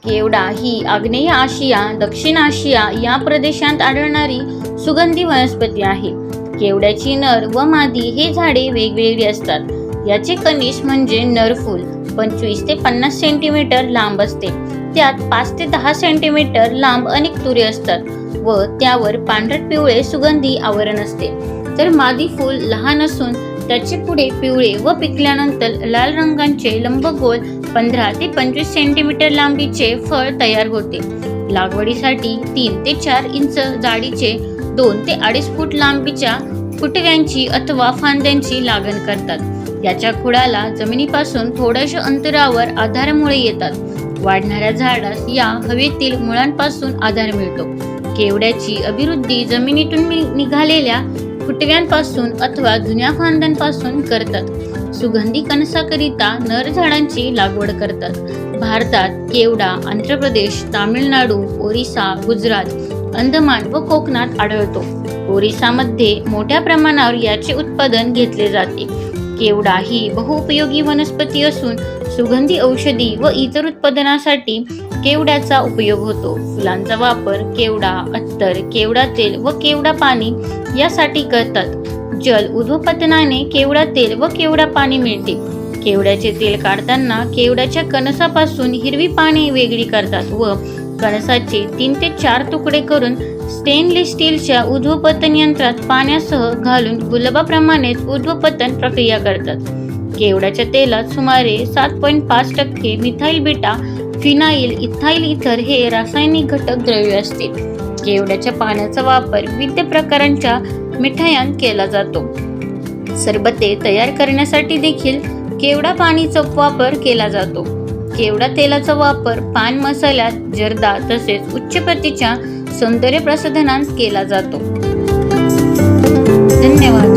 केवडा ही आग्नेय आशिया, दक्षिण आशिया या प्रदेशात आढळणारी सुगंधी वनस्पती आहे. केवड्याची नर व मादी हे झाडे वेगवेगळी असतात. याचे कनिष म्हणजे नर फूल 25 ते 50 सेंटीमीटर लांब असते. त्यात 5 ते 10 सेंटीमीटर लांब अनेक तुरे असतात व त्यावर पांढरट पिवळे सुगंधी आवरण असते. तर मादी फूल लहान असून त्याचे पुढे पिवळे व पिकल्यानंतर लाल रंगाचे लंबगोल 15 ते 25 सेंटीमीटर लांबीचे फळ तयार होते. लागवडीसाठी 3 ते 4 इंच जाडीचे 2 ते 2.5 फूट लांबीच्या फुटव्यांची अथवा फांद्यांची लागण करतात. याच्या खोडाला जमिनीपासून थोड्याशा अंतरावर आधारमुळे येतात. वाढणाऱ्या झाडास या हवेतील मुळांपासून आधार मिळतो. केवड्याची अभिवृद्धी जमिनीतून निघालेल्या फुटव्यांपासून अथवा जुन्या फांद्यांपासून करतात. सुगंधी कणसाकरिता नर झाडांची लागवड करतात. भारतात केवडा आंध्र प्रदेश, तामिळनाडू, ओरिसा, गुजरात, अंदमान व कोकणात आढळतो. ओरिसामध्ये मोठ्या प्रमाणावर याचे उत्पादन घेतले जाते. केवडा ही बहुउपयोगी वनस्पती असून सुगंधी औषधी व इतर उत्पादनासाठी केवड्याचा उपयोग होतो. फुलांचा वापर केवडा, अत्तर, केवडा तेल व केवडा पाणी यासाठी करतात. जल उद्भवपतनाने केवडा तेल व केवडा पाणी मिळते. केवड्याचे तेल काढताना केवड्याच्या कणसापासून हिरवी पाने वेगळी करतात व कणसाचे 3 ते 4 तुकडे करून स्टेनलेस स्टीलच्या उद्भवपतन यंत्रात पाण्यासह घालून गुलाबाप्रमाणेच उद्भवपतन प्रक्रिया करतात. केवड्याच्या तेलात सुमारे 7.5% मिथाइल बीटा फिनाइल इथाइल इथर हे रासायनिक घटक द्रव्य असते. केवड्याच्या पाण्याचा वापर विविध प्रकारांच्या मिठायांत केला जातो. सरबते तयार करण्यासाठी देखील केवडा पाणीचा वापर केला जातो. केवडा तेलाचा वापर पान मसाल्यात, जर्दा तसेच उच्च प्रतीच्या सौंदर्य प्रसाधनांत केला जातो. धन्यवाद.